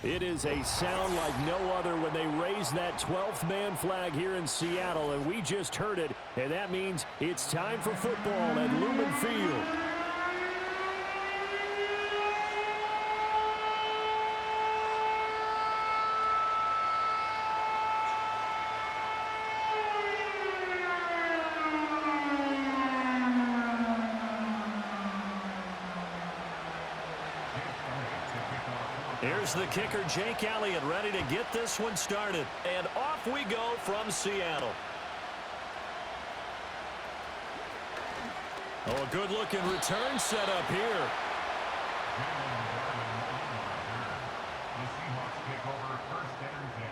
It is a sound like no other when they raise that 12th man flag here in Seattle, and we just heard it, and that means it's time for football at Lumen Field. Here's the kicker, Jake Elliott, ready to get this one started. And off we go from Seattle. Oh, a good-looking return set up here. The Seahawks take over first and 10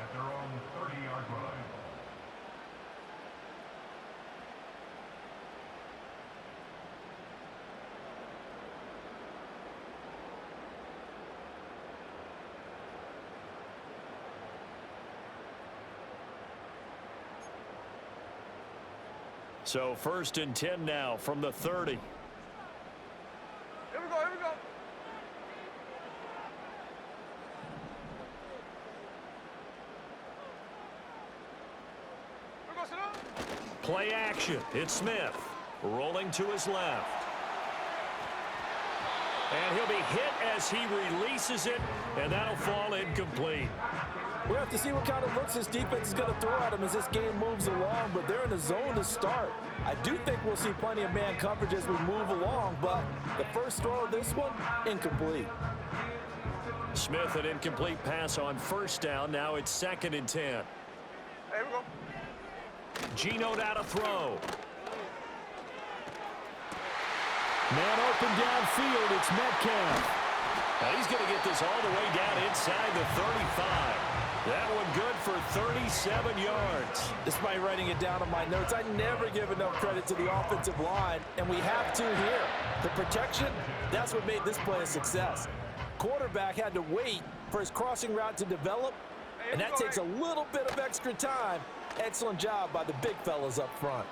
at their own 30-yard line. So first and 10 now from the 30. Here we go, here we go. Here we go, sit down. Play action. It's Smith rolling to his left. And he'll be hit as he releases it, and that'll fall incomplete. We'll have to see what kind of looks this defense is going to throw at him as this game moves along, but they're in the zone to start. I do think we'll see plenty of man coverage as we move along, but the first throw of this one, incomplete. Smith, an incomplete pass on first down. Now it's second and 10. Here we go. Geno down to throw. Man open downfield. It's Metcalf. Now he's going to get this all the way down inside the 35. That one good for 37 yards. Despite writing it down on my notes, I never give enough credit to the offensive line, and we have to here. The protection, that's what made this play a success. Quarterback had to wait for his crossing route to develop, and that takes a little bit of extra time. Excellent job by the big fellas up front.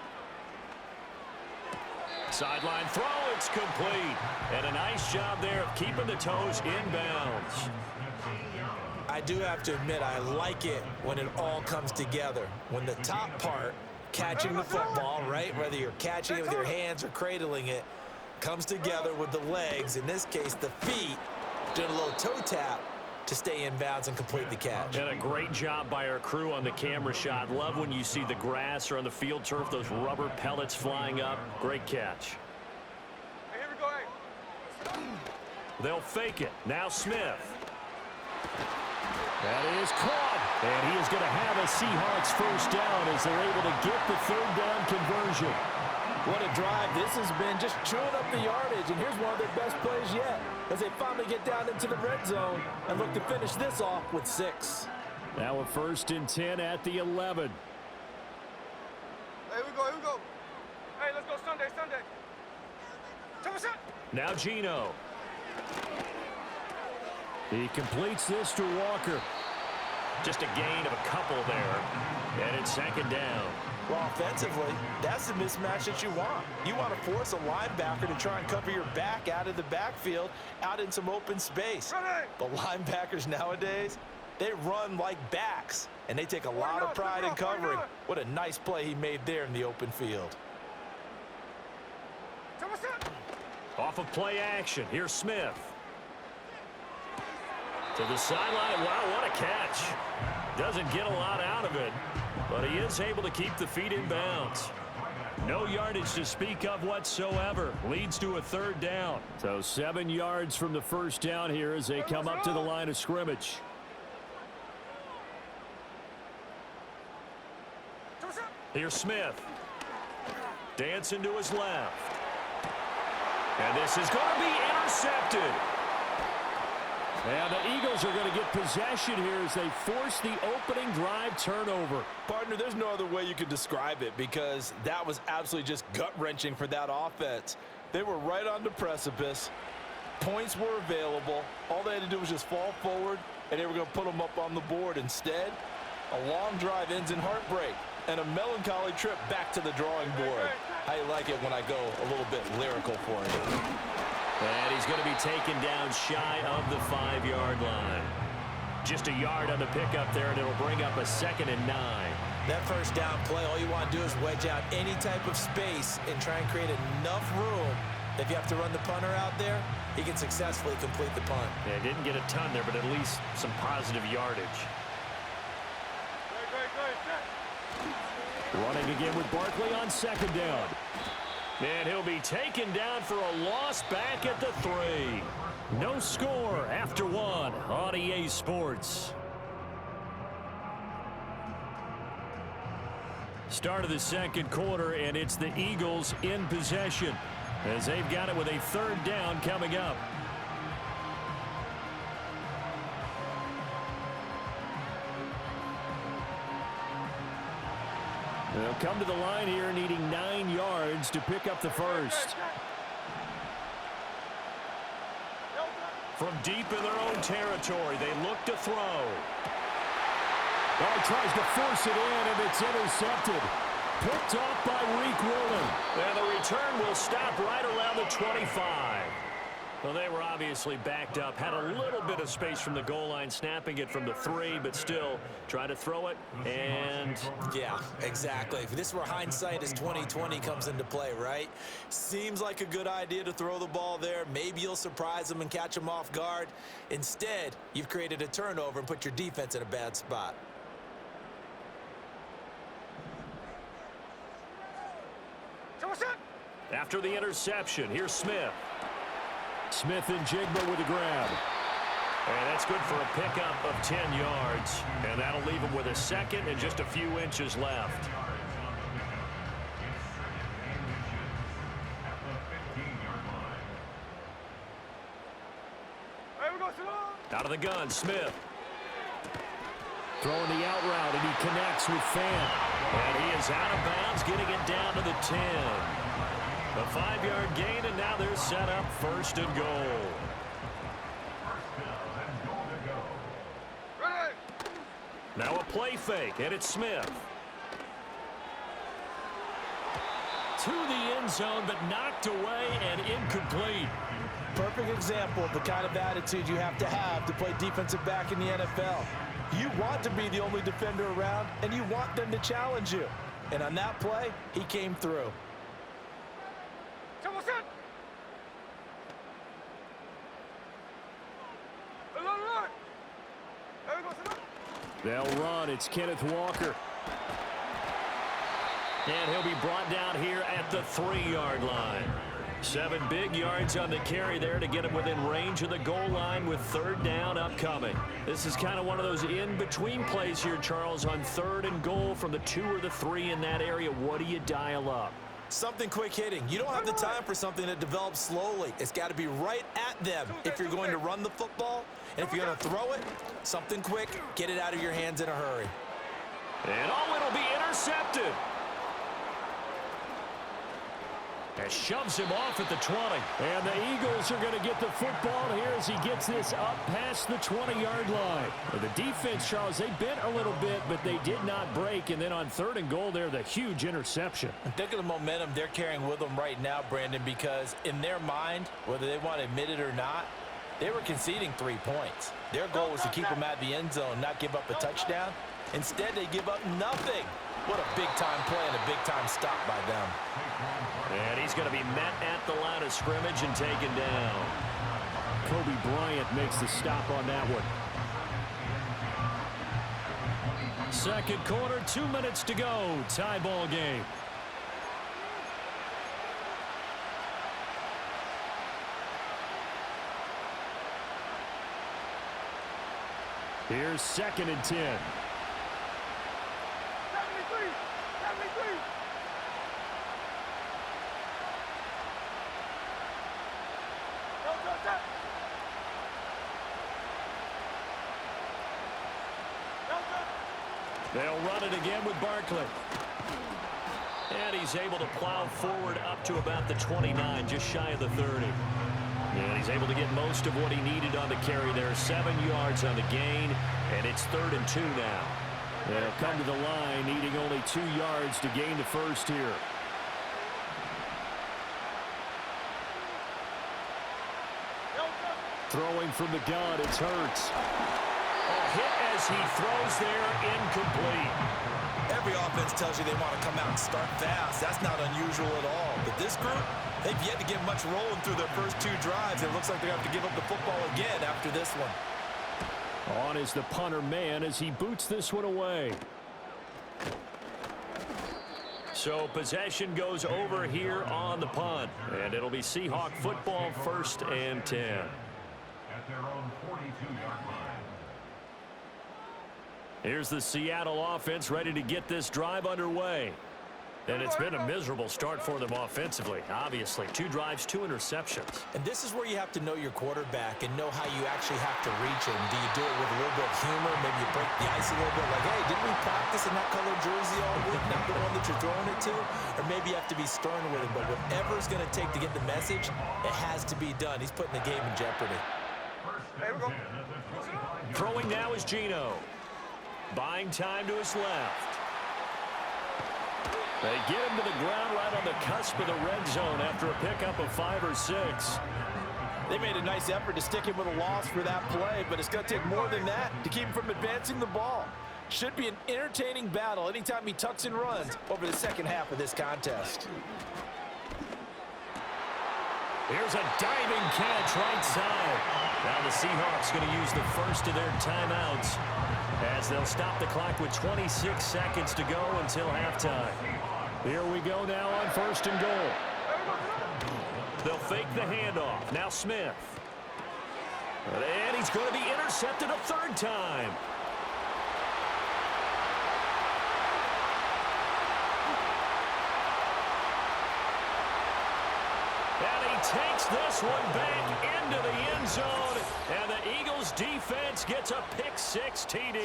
Sideline throw, it's complete. And a nice job there of keeping the toes inbounds. I do have to admit, I like it when it all comes together. When the top part, catching the football, right, whether you're catching it with your hands or cradling it, comes together with the legs, in this case the feet, doing a little toe tap to stay in bounds and complete the catch. And a great job by our crew on the camera shot. Love when you see the grass or on the field turf, those rubber pellets flying up. Great catch. Hey, here we go, hey. They'll fake it. Now Smith. That is caught. And he is going to have a Seahawks first down as they're able to get the third down conversion. What a drive this has been, just chewing up the yardage. And here's one of their best plays yet as they finally get down into the red zone and look to finish this off with 6. Now a first and 10 at the 11. Here we go, here we go. Hey, let's go Sunday, Sunday. Tell us that. Now Geno. He completes this to Walker. Just a gain of a couple there. And it's second down. Well, offensively, that's the mismatch that you want. You want to force a linebacker to try and cover your back out of the backfield, out in some open space. The linebackers nowadays, they run like backs, and they take a lot of pride in covering. What a nice play he made there in the open field. Off of play action, here's Smith. To the sideline. Wow, what a catch. Doesn't get a lot out of it, but he is able to keep the feet in bounds. No yardage to speak of whatsoever. Leads to a third down. So 7 yards from the first down here as they come up to the line of scrimmage. Here's Smith. Dancing to his left. And this is going to be intercepted. And the Eagles are going to get possession here as they force the opening drive turnover. Partner, there's no other way you could describe it because that was absolutely just gut-wrenching for that offense. They were right on the precipice. Points were available. All they had to do was just fall forward, and they were going to put them up on the board. Instead, a long drive ends in heartbreak and a melancholy trip back to the drawing board. How you like it when I go a little bit lyrical for you? And he's going to be taken down shy of the 5-yard line. Just a yard on the pickup there, and it'll bring up a 2nd and 9. That first down play, all you want to do is wedge out any type of space and try and create enough room. If you have to run the punter out there, he can successfully complete the punt. Yeah, didn't get a ton there, but at least some positive yardage. Running again with Barkley on 2nd down. And he'll be taken down for a loss back at the 3. No score after 1 on EA Sports. Start of the 2nd quarter, and it's the Eagles in possession as they've got it with a 3rd down coming up. They'll come to the line here needing 9 yards to pick up the first. From deep in their own territory, they look to throw. Oh, tries to force it in, and it's intercepted. Picked off by Reek Willen. And the return will stop right around the 25. Well, they were obviously backed up. Had a little bit of space from the goal line, snapping it from the 3, but still try to throw it. And yeah, exactly. This is where hindsight is 20/20 comes into play, right? Seems like a good idea to throw the ball there. Maybe you'll surprise them and catch them off guard. Instead, you've created a turnover and put your defense in a bad spot. After the interception, here's Smith. Smith and Jigba with a grab. And that's good for a pickup of 10 yards. And that'll leave him with a 2nd and just a few inches left. Out of the gun, Smith. Throwing the out route, and he connects with Fant. And he is out of bounds, getting it down to the 10. A 5-yard gain, and now they're set up 1st and goal. Now a play fake, and it's Smith. To the end zone, but knocked away and incomplete. Perfect example of the kind of attitude you have to play defensive back in the NFL. You want to be the only defender around, and you want them to challenge you. And on that play, he came through. They'll run. It's Kenneth Walker. And he'll be brought down here at the 3-yard line. 7 big yards on the carry there to get him within range of the goal line with 3rd down upcoming. This is kind of one of those in-between plays here, Charles, on 3rd and goal from the 2 or the 3 in that area. What do you dial up? Something quick hitting. You don't have the time for something that develops slowly. It's got to be right at them if you're going to run the football. And if you're going to throw it, something quick, get it out of your hands in a hurry. And it'll be intercepted. That shoves him off at the 20. And the Eagles are going to get the football here as he gets this up past the 20-yard line. The defense, Charles, they bent a little bit, but they did not break. And then on 3rd and goal there, the huge interception. And think of the momentum they're carrying with them right now, Brandon, because in their mind, whether they want to admit it or not, they were conceding 3 points. Their goal was to keep them at the end zone, not give up a touchdown. Instead, they give up nothing. What a big-time play and a big-time stop by them. And he's going to be met at the line of scrimmage and taken down. Kobe Bryant makes the stop on that one. 2nd quarter, 2 minutes to go. Tie ball game. Here's 2nd and 10. They'll run it again with Barkley. And he's able to plow forward up to about the 29, just shy of the 30. And he's able to get most of what he needed on the carry there. 7 yards on the gain, and it's 3rd and 2 now. They'll come to the line, needing only 2 yards to gain the first here. Throwing from the gun, it's Hurts. A hit as he throws there, incomplete. Every offense tells you they want to come out and start fast. That's not unusual at all. But this group, they've yet to get much rolling through their first 2 drives. It looks like they're going to have to give up the football again after this one. On is the punter man as he boots this one away. So possession goes over here on the punt. And it'll be Seahawk football, 1st and 10. At their own 42-yard line. Here's the Seattle offense ready to get this drive underway. And it's been a miserable start for them offensively. Obviously, 2 drives, 2 interceptions. And this is where you have to know your quarterback and know how you actually have to reach him. Do you do it with a little bit of humor? Maybe you break the ice a little bit like, hey, didn't we practice in that colored jersey all week, not the one that you're throwing it to? Or maybe you have to be stern with him. But whatever it's going to take to get the message, it has to be done. He's putting the game in jeopardy. Hey, we go. Throwing now is Geno. Buying time to his left. They get him to the ground right on the cusp of the red zone after a pickup of 5 or 6. They made a nice effort to stick him with a loss for that play, but it's going to take more than that to keep him from advancing the ball. Should be an entertaining battle anytime he tucks and runs over the second half of this contest. Here's a diving catch right side. Now the Seahawks going to use the first of their timeouts as they'll stop the clock with 26 seconds to go until halftime. Here we go now on 1st and goal. They'll fake the handoff. Now Smith. And he's going to be intercepted a 3rd time. And he takes this one back into the end zone. And the Eagles defense gets a pick-6 TD.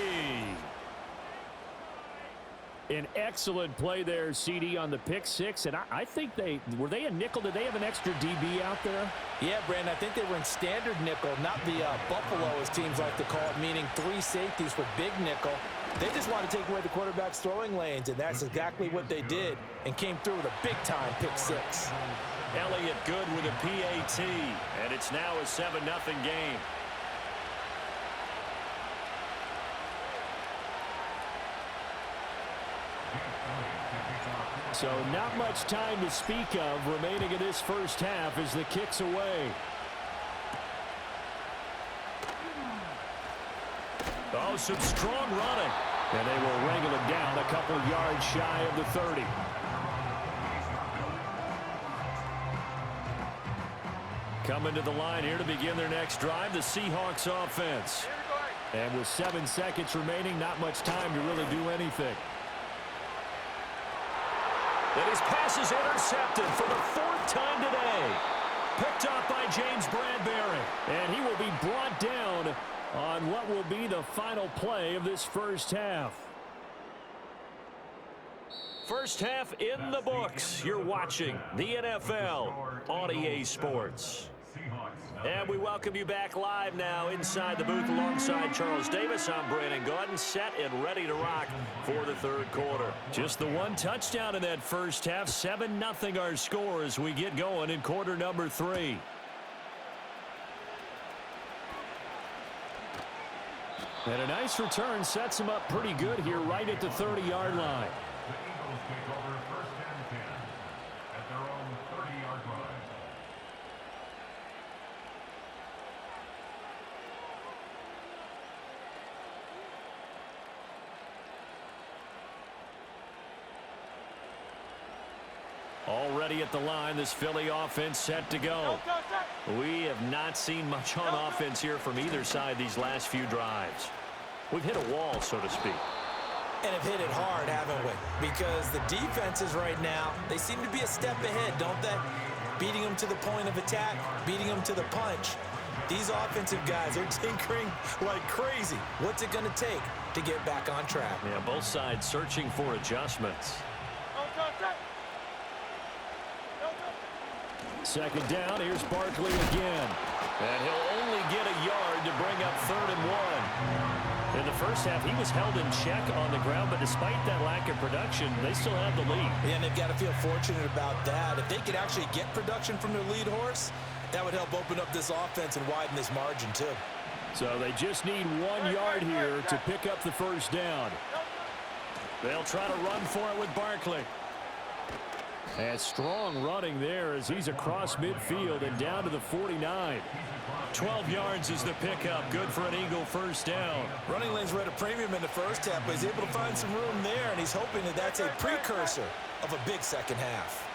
An excellent play there, CD, on the pick-6. And I think were they a nickel? Did they have an extra DB out there? Yeah, Brandon, I think they were in standard nickel, not the Buffalo, as teams like to call it, meaning 3 safeties for big nickel. They just want to take away the quarterback's throwing lanes, and that's exactly what they did and came through with a big-time pick-6. Elliott good with a PAT, and it's now a 7-0 game. So not much time to speak of remaining in this first half as the kick's away. Oh, some strong running. And they will wrangle it down a couple yards shy of the 30. Coming to the line here to begin their next drive, the Seahawks offense. And with 7 seconds remaining, not much time to really do anything. And his pass is intercepted for the 4th time today. Picked up by James Bradbury. And he will be brought down on what will be the final play of this first half. First half in the books. You're watching the NFL on EA Sports. And we welcome you back live now inside the booth alongside Charles Davis. I'm Brandon Gaudin, set and ready to rock for the 3rd quarter. Just the 1 touchdown in that first half. 7-0 our score as we get going in quarter number 3. And a nice return sets him up pretty good here right at the 30-yard line. The Eagles take over 1st and 10 at their own 30-yard line. Already at the line, this Philly offense set to go. We have not seen much on offense here from either side these last few drives. We've hit a wall, so to speak. And have hit it hard, haven't we? Because the defenses right now, they seem to be a step ahead, don't they? Beating them to the point of attack, beating them to the punch. These offensive guys are tinkering like crazy. What's it going to take to get back on track? Yeah, both sides searching for adjustments. Second down, here's Barkley again. And he'll only get a yard to bring up 3rd and 1. In the first half, he was held in check on the ground, but despite that lack of production, they still have the lead. Yeah, and they've got to feel fortunate about that. If they could actually get production from their lead horse, That would help open up this offense and widen this margin, too. So they just need 1 yard here to pick up the first down. They'll try to run for it with Barkley. And strong running there as he's across midfield and down to the 49. 12 yards is the pickup. Good for an Eagle first down. Running lanes were at a premium in the first half, but he's able to find some room there, and he's hoping that that's a precursor of a big second half.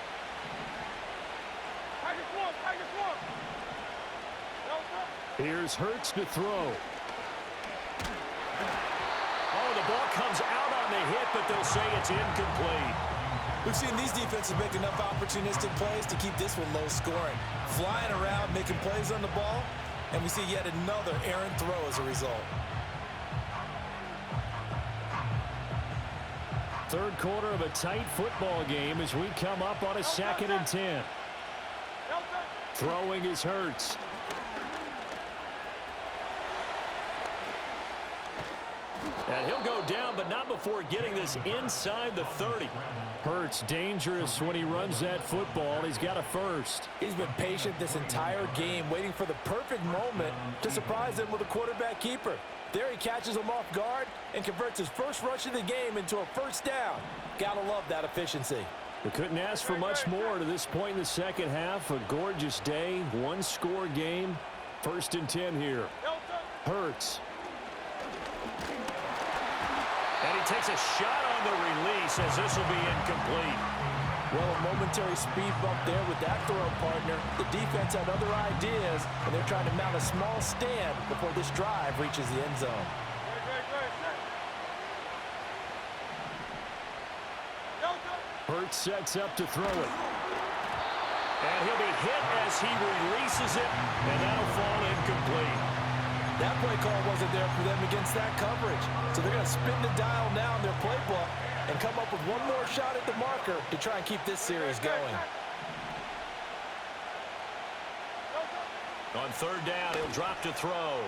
Here's Hurts to throw. Oh, the ball comes out on the hit, but they'll say it's incomplete. We've seen these defenses make enough opportunistic plays to keep this one low scoring. Flying around, making plays on the ball, and we see yet another errant throw as a result. Third quarter of a tight football game as we come up on a 2nd and 10. Throwing is Hurts. And he'll go down, but not before getting this inside the 30. Hurts dangerous when he runs that football. He's got a first. He's been patient this entire game, waiting for the perfect moment to surprise him with a quarterback keeper. There he catches him off guard and converts his first rush of the game into a first down. Gotta love that efficiency. We couldn't ask for much more to this point in the second half. A gorgeous day, one-score game. 1st and 10 here. Hurts. And he takes a shot on the release as this will be incomplete. Well, a momentary speed bump there with that throw, partner. The defense had other ideas, and they're trying to mount a small stand before this drive reaches the end zone. Hurts sets up to throw it. And he'll be hit as he releases it, and that'll fall incomplete. That play call wasn't there for them against that coverage. So they're going to spin the dial now in their playbook and come up with one more shot at the marker to try and keep this series going. On 3rd down, he'll drop to throw.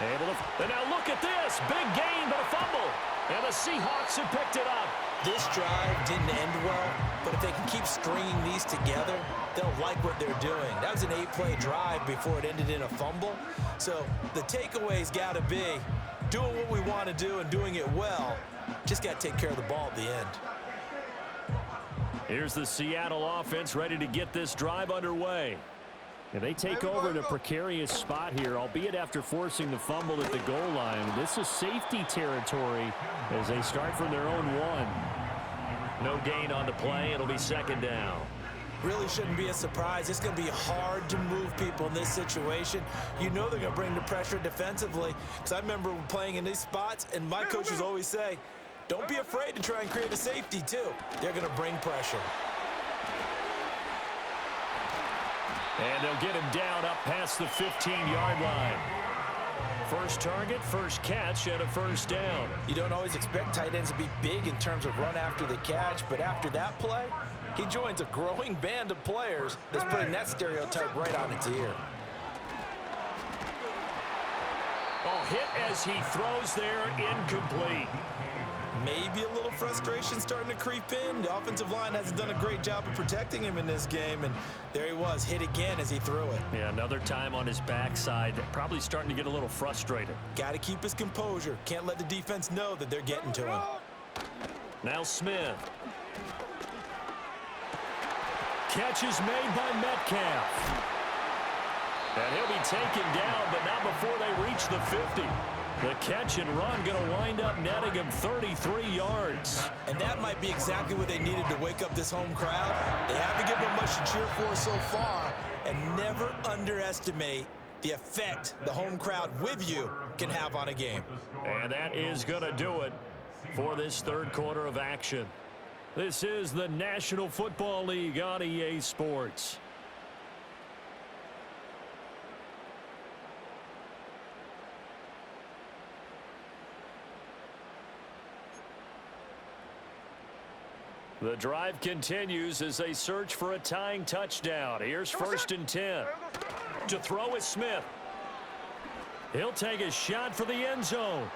And now look at this. Big gain, but a fumble. And the Seahawks have picked it up. This drive didn't end well, but if they can keep stringing these together, they'll like what they're doing. That was an 8-play drive before it ended in a fumble. So the takeaway's got to be doing what we want to do and doing it well. Just got to take care of the ball at the end. Here's the Seattle offense ready to get this drive underway. And they take over in a precarious spot here, albeit after forcing the fumble at the goal line. This is safety territory as they start from their own 1. No gain on the play. It'll be 2nd down. Really shouldn't be a surprise. It's going to be hard to move people in this situation. You know they're going to bring the pressure defensively. Because I remember playing in these spots, and my coaches always say, don't be afraid to try and create a safety, too. They're going to bring pressure. And they'll get him down up past the 15-yard line. First target, first catch, and a first down. You don't always expect tight ends to be big in terms of run after the catch, but after that play, he joins a growing band of players that's putting that stereotype right on its ear. Oh, hit as he throws there, incomplete. Maybe a little frustration starting to creep in. The offensive line hasn't done a great job of protecting him in this game, and there he was, hit again as he threw it. Yeah, another time on his backside, probably starting to get a little frustrated. Got to keep his composure. Can't let the defense know that they're getting to him. Now Smith. Catch is made by Metcalf. And he'll be taken down, but not before they reach the 50. The catch and run going to wind up netting him 33 yards. And that might be exactly what they needed to wake up this home crowd. They haven't given them much to cheer for so far, and never underestimate the effect the home crowd with you can have on a game. And that is going to do it for this third quarter of action. This is the National Football League on EA Sports. The drive continues as they search for a tying touchdown. Here's 1st and 10. To throw is Smith. He'll take a shot for the end zone.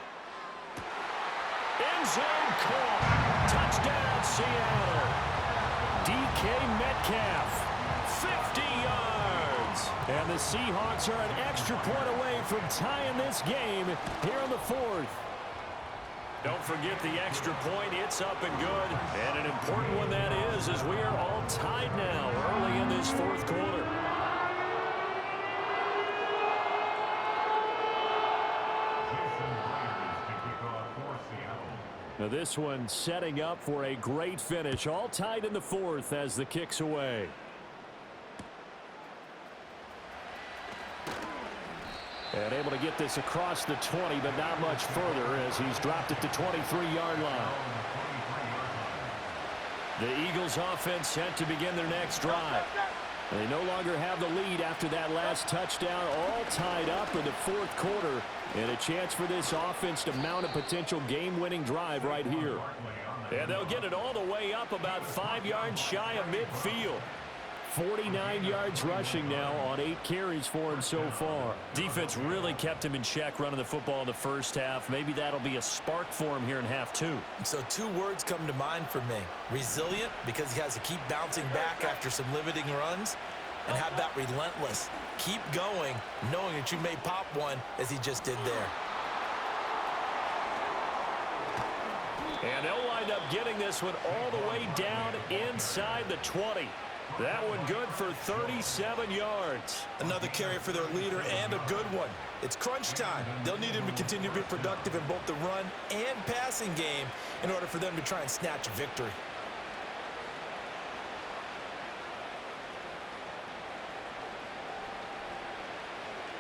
End zone caught. Touchdown, Seattle. DK Metcalf, 50 yards. And the Seahawks are an extra point away from tying this game here in the fourth. Don't forget the extra point. It's up and good. And an important one that is, as we are all tied now early in this fourth quarter. Now this one setting up for a great finish. All tied in the fourth as the kick's away. And able to get this across the 20, but not much further as he's dropped it to 23-yard line. The Eagles offense set to begin their next drive. They no longer have the lead after that last touchdown, all tied up in the fourth quarter, and a chance for this offense to mount a potential game-winning drive right here. And they'll get it all the way up about 5 yards shy of midfield. 49 yards rushing now on 8 carries for him so far. Defense really kept him in check running the football in the first half. Maybe that'll be a spark for him here in half 2. So 2 words come to mind for me. Resilient, because he has to keep bouncing back after some limiting runs. And how about relentless? Keep going, knowing that you may pop one as he just did there. And they'll wind up getting this one all the way down inside the 20. That one good for 37 yards. Another carry for their leader and a good one. It's crunch time. They'll need him to continue to be productive in both the run and passing game in order for them to try and snatch a victory.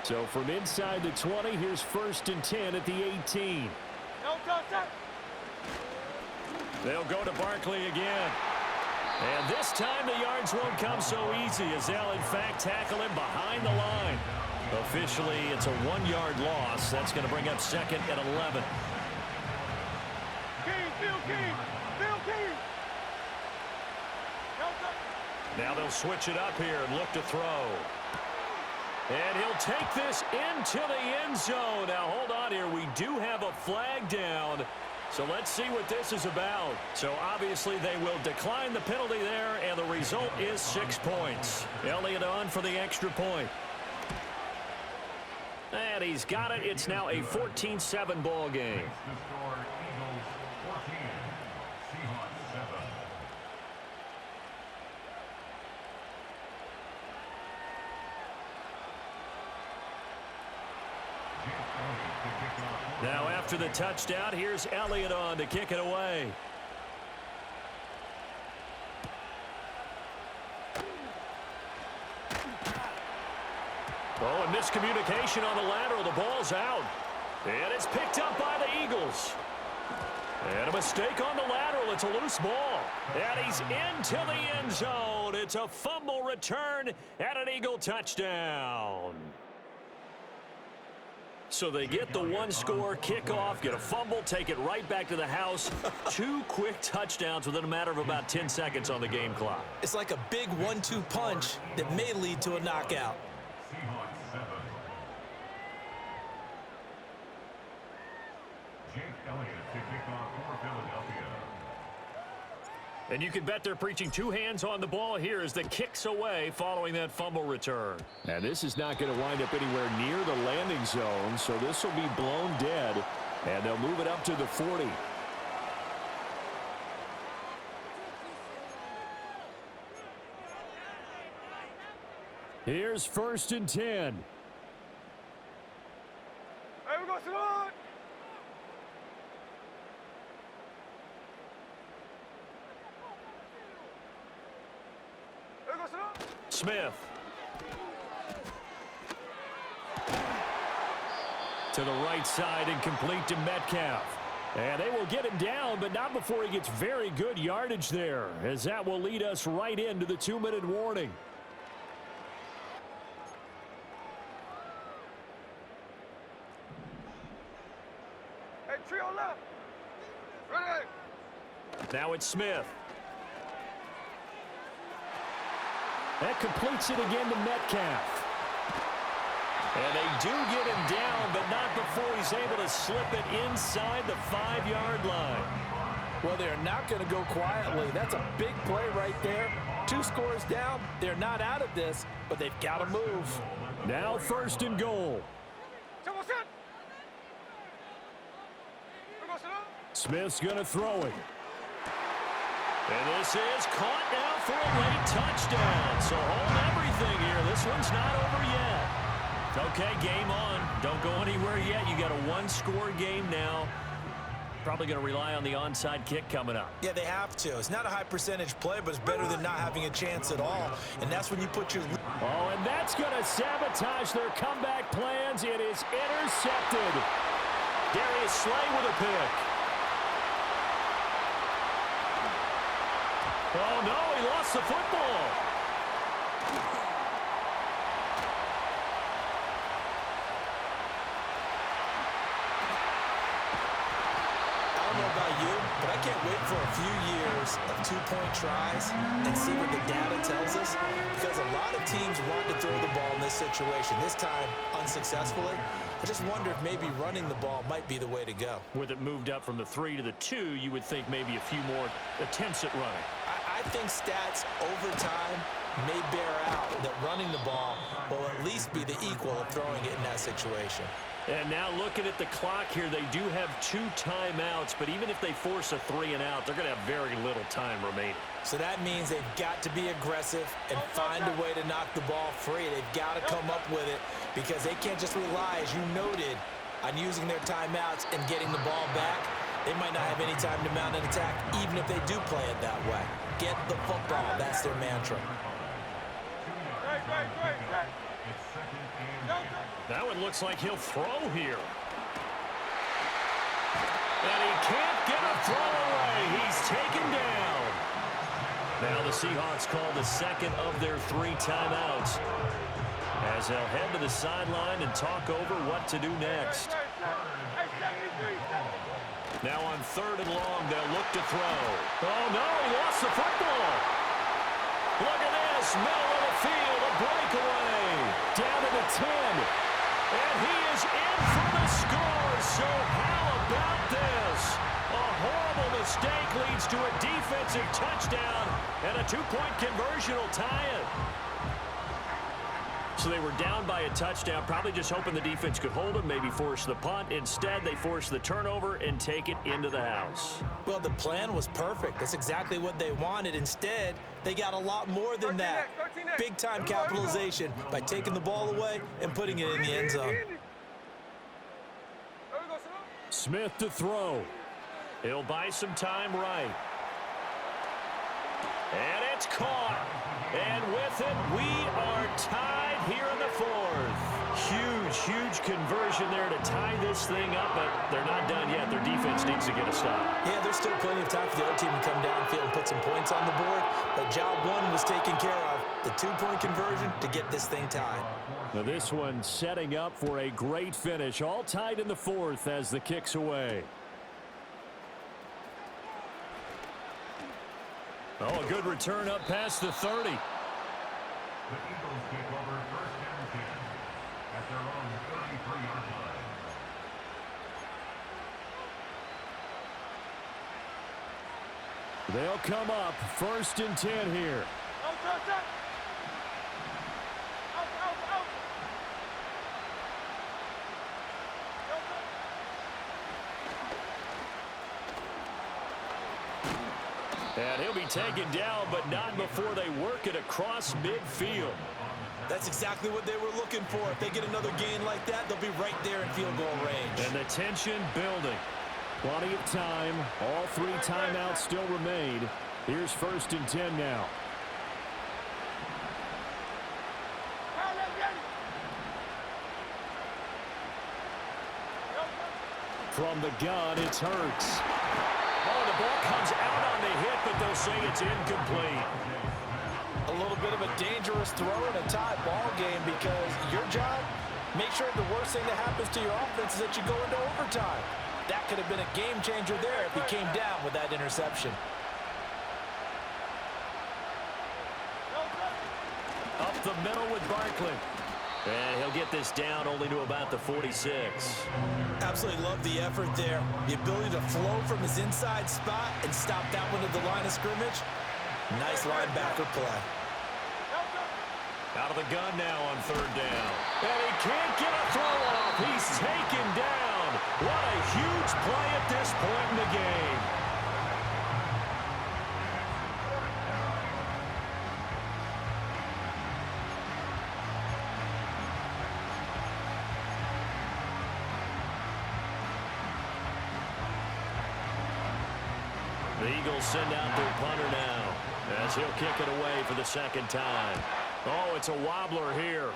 So from inside the 20, here's 1st and 10 at the 18. No contact. They'll go to Barkley again. And this time the yards won't come so easy as they'll, in fact, tackle him behind the line. Officially, it's a 1-yard loss. That's going to bring up 2nd and 11. King. Now they'll switch it up here and look to throw. And he'll take this into the end zone. Now, hold on here. We do have a flag down. So let's see what this is about. So obviously they will decline the penalty there, and the result is 6 points. Elliott on for the extra point. And he's got it. It's now a 14-7 ball game. Now after the touchdown, here's Elliott on to kick it away. Oh, and miscommunication on the lateral. The ball's out. And it's picked up by the Eagles. And a mistake on the lateral. It's a loose ball. And he's into the end zone. It's a fumble return and an Eagle touchdown. So they get the 1-score kickoff, get a fumble, take it right back to the house. 2 quick touchdowns within a matter of about 10 seconds on the game clock. It's like a big 1-2 punch that may lead to a knockout. Jake Elliott to kick off for Philadelphia. And you can bet they're preaching 2 hands on the ball here as the kick's away following that fumble return. And this is not going to wind up anywhere near the landing zone, so this will be blown dead, and they'll move it up to the 40. Here's 1st and 10. Hey, we're going to sit on. Smith. To the right side and complete to Metcalf. And they will get him down, but not before he gets very good yardage there, as that will lead us right into the 2-minute warning. Hey, trio left. Ready. Now it's Smith. That completes it again to Metcalf. And they do get him down, but not before he's able to slip it inside the 5-yard line. Well, they're not going to go quietly. That's a big play right there. 2 scores down. They're not out of this, but they've got to move. Now 1st and goal. Smith's going to throw it. And this is caught now for a late touchdown. So hold everything here. This one's not over yet. Okay, game on. Don't go anywhere yet. You got a 1-score game now. Probably going to rely on the onside kick coming up. Yeah, they have to. It's not a high percentage play, but it's better than not having a chance at all. And that's when you put your... Oh, and that's going to sabotage their comeback plans. It is intercepted. Darius Slay with a pick. Oh, no, he lost the football. About you, but I can't wait for a few years of 2-point tries and see what the data tells us, because a lot of teams want to throw the ball in this situation, this time unsuccessfully. I just wonder if maybe running the ball might be the way to go. With it moved up from the 3 to the 2, you would think maybe a few more attempts at running. I think stats over time may bear out that running the ball will at least be the equal of throwing it in that situation. And now looking at the clock here, they do have 2 timeouts, but even if they force a 3 and out, they're going to have very little time remaining. So that means they've got to be aggressive and find a way to knock the ball free. They've got to come up with it because they can't just rely, as you noted, on using their timeouts and getting the ball back. They might not have any time to mount an attack, even if they do play it that way. Get the football. That's their mantra. Now it looks like he'll throw here. And he can't get a throw away. He's taken down. Now the Seahawks call the 2nd of their 3 timeouts, as they'll head to the sideline and talk over what to do next. Now on 3rd and long, they'll look to throw. Oh, no, he lost the football. Look at this, middle of the field, a breakaway. Down to the 10. And he is in for the score. So how about this? A horrible mistake leads to a defensive touchdown, and a 2-point conversion will tie it. So they were down by a touchdown, probably just hoping the defense could hold them, maybe force the punt. Instead, they force the turnover and take it into the house. Well, the plan was perfect. That's exactly what they wanted. Instead, they got a lot more than that. Big-time capitalization by taking the ball away and putting it in the end zone. Smith to throw. He'll buy some time right. And it's caught. And with it, we are tied here in the 4th. Huge conversion there to tie this thing up, but they're not done yet. Their defense needs to get a stop. Yeah, there's still plenty of time for the other team to come downfield and put some points on the board, but job 1 was taken care of. The 2-point conversion to get this thing tied. Now this one setting up for a great finish. All tied in the 4th as the kick's away. Oh, a good return up past the 30. The Eagles kick over 1st and 10 at their own 33-yard line. They'll come up 1st and 10 here. And he'll be taken down, but not before they work it across midfield. That's exactly what they were looking for. If they get another gain like that, they'll be right there in field goal range. And the tension building. Plenty of time. All 3 timeouts still remain. Here's 1st and 10 now. From the gun, it's Hurts. Oh, the ball comes out on the hit, but they'll say it's incomplete. A little bit of a dangerous throw in a tie ball game, because your job, make sure the worst thing that happens to your offense is that you go into overtime. That could have been a game changer there if he came down with that interception. Up the middle with Barkley. And he'll get this down only to about the 46. Absolutely love the effort there. The ability to flow from his inside spot and stop that one at the line of scrimmage. Nice linebacker play. Out of the gun now on third down. And he can't get a throw off. He's taken down. What a huge play at this point in the game. The Eagles send out their punter now as he'll kick it away for the second time. Oh, it's a wobbler here.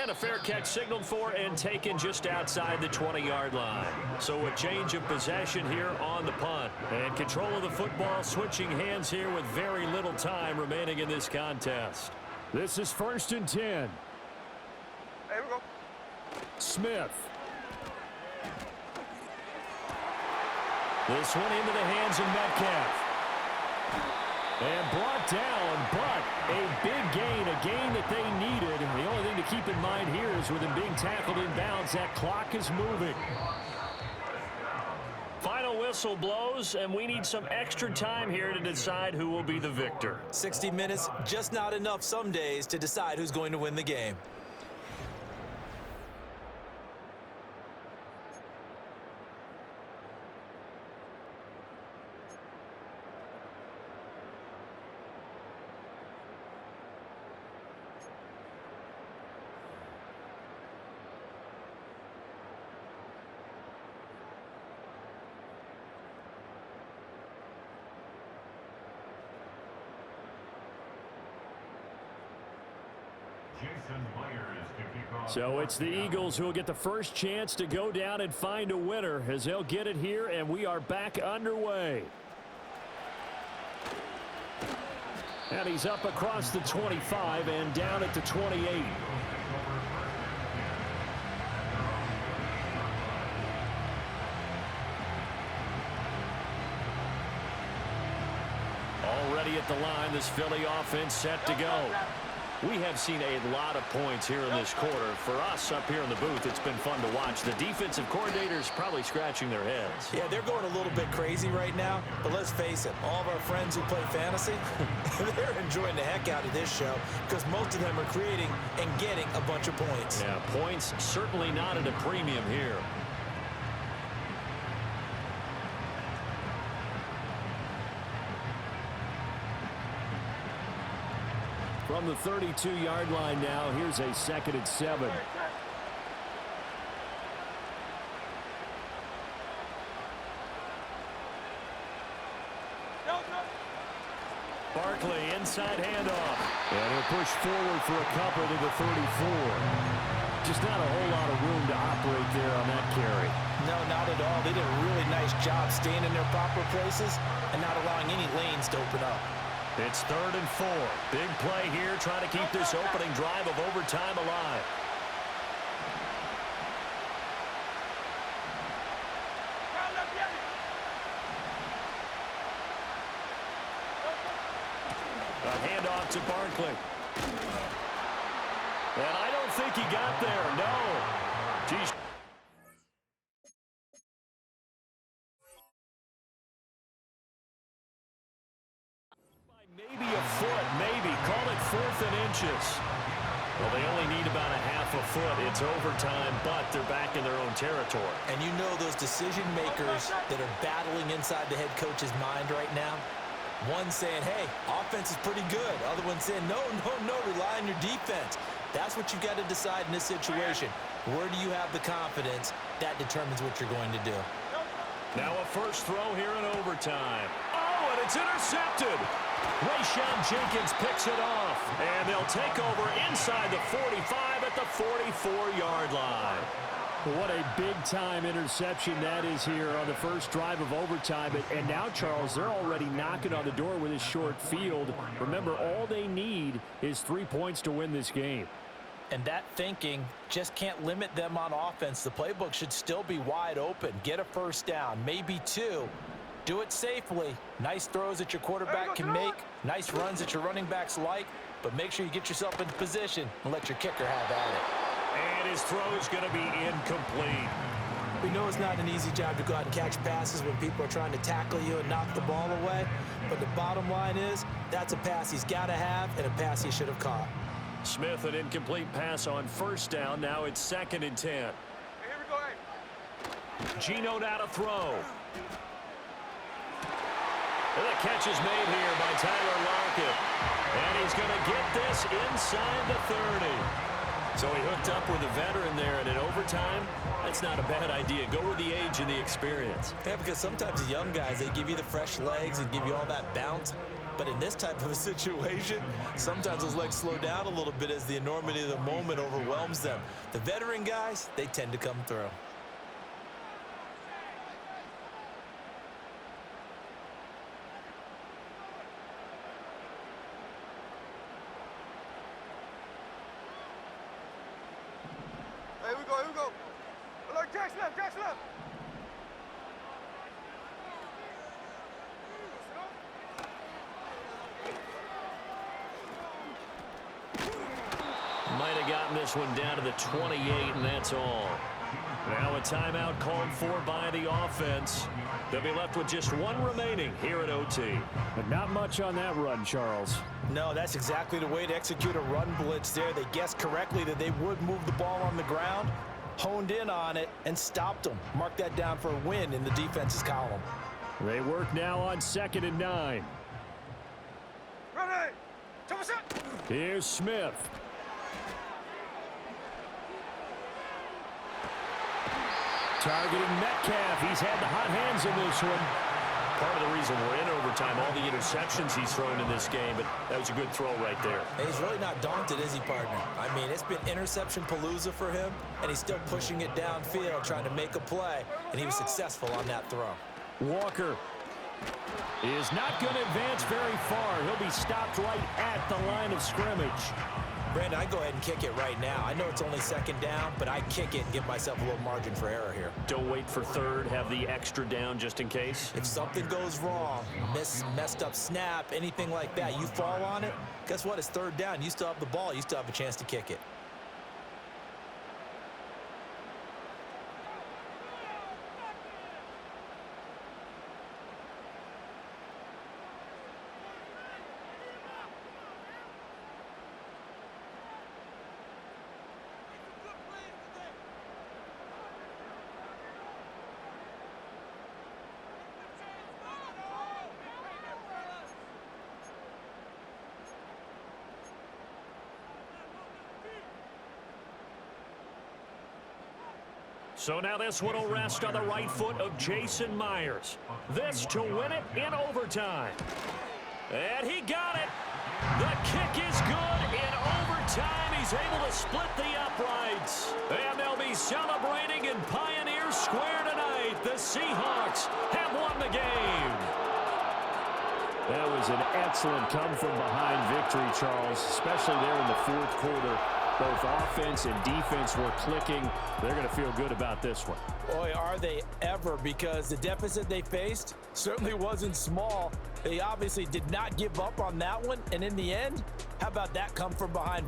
And a fair catch signaled for and taken just outside the 20-yard line. So a change of possession here on the punt. And control of the football switching hands here with very little time remaining in this contest. This is 1st and 10. Hey, we go. Smith. This one into the hands of Metcalf. And brought down, but a big gain, a gain that they needed. And the only thing to keep in mind here is with him being tackled inbounds, that clock is moving. Final whistle blows, and we need some extra time here to decide who will be the victor. 60 minutes, just not enough some days to decide who's going to win the game. So it's the Eagles who will get the first chance to go down and find a winner as they'll get it here, and we are back underway. And he's up across the 25 and down at the 28. Already at the line, this Philly offense set to go. We have seen a lot of points here in this quarter. For us up here in the booth, it's been fun to watch. The defensive coordinators probably scratching their heads. Yeah, they're going a little bit crazy right now, but let's face it, all of our friends who play fantasy, they're enjoying the heck out of this show because most of them are creating and getting a bunch of points. Yeah, points certainly not at a premium here. From the 32-yard line now, here's a 2nd and 7. Barkley, inside handoff. And he'll push forward for a couple to the 34. Just not a whole lot of room to operate there on that carry. No, not at all. They did a really nice job staying in their proper places and not allowing any lanes to open up. It's 3rd and 4. Big play here, trying to keep this opening drive of overtime alive. A handoff to Barkley. And I don't think he got there, no. Geez. Maybe a foot, maybe. Call it 4th and inches. Well, they only need about a half a foot. It's overtime, but they're back in their own territory. And you know those decision makers that are battling inside the head coach's mind right now? One saying, hey, offense is pretty good. Other one saying, no, rely on your defense. That's what you've got to decide in this situation. Where do you have the confidence? That determines what you're going to do. Now a first throw here in overtime. Oh, and it's intercepted. Rayshawn Jenkins picks it off, and they'll take over inside the 45 at the 44-yard line. What a big-time interception that is here on the first drive of overtime. And now, Charles, they're already knocking on the door with this short field. Remember, all they need is 3 points to win this game. And that thinking just can't limit them on offense. The playbook should still be wide open. Get a first down, maybe 2. Do it safely. Nice throws that your quarterback can make. Nice runs that your running backs like. But make sure you get yourself in position and let your kicker have at it. And his throw is going to be incomplete. We know it's not an easy job to go out and catch passes when people are trying to tackle you and knock the ball away. But the bottom line is, that's a pass he's got to have and a pass he should have caught. Smith, an incomplete pass on first down. Now it's 2nd and 10. Hey, here we go, hey. Geno now to throw. And the catch is made here by Tyler Lockett. And he's going to get this inside the 30. So he hooked up with a veteran there, and in overtime, that's not a bad idea. Go with the age and the experience. Yeah, because sometimes the young guys, they give you the fresh legs and give you all that bounce. But in this type of a situation, sometimes those legs slow down a little bit as the enormity of the moment overwhelms them. The veteran guys, they tend to come through. Here we go, here we go. Look, Jack's left, Jack's left. Might have gotten this one down to the 28, and that's all. Now a timeout called for by the offense. They'll be left with just one remaining here at OT. But not much on that run, Charles. No, that's exactly the way to execute a run blitz there. They guessed correctly that they would move the ball on the ground, honed in on it, and stopped them. Mark that down for a win in the defense's column. They work now on 2nd and 9. Ready. Top us up. Here's Smith. Targeting Metcalf. He's had the hot hands in this one. Part of the reason we're in overtime, all the interceptions he's thrown in this game, but that was a good throw right there. And he's really not daunted, is he, partner? I mean, it's been interception palooza for him, and he's still pushing it downfield, trying to make a play, and he was successful on that throw. Walker is not going to advance very far. He'll be stopped right at the line of scrimmage. Brandon, I go ahead and kick it right now. I know it's only 2nd down, but I kick it and give myself a little margin for error here. Don't wait for 3rd. Have the extra down just in case. If something goes wrong, messed up snap, anything like that, you fall on it, guess what? It's 3rd down. You still have the ball. You still have a chance to kick it. So now this one will rest on the right foot of Jason Myers. This to win it in overtime. And he got it. The kick is good in overtime. He's able to split the uprights. And they'll be celebrating in Pioneer Square tonight. The Seahawks have won the game. That was an excellent come-from-behind victory, Charles, especially there in the 4th quarter. Both offense and defense were clicking. They're going to feel good about this one. Boy, are they ever, because the deficit they faced certainly wasn't small. They obviously did not give up on that one, and in the end, how about that come from behind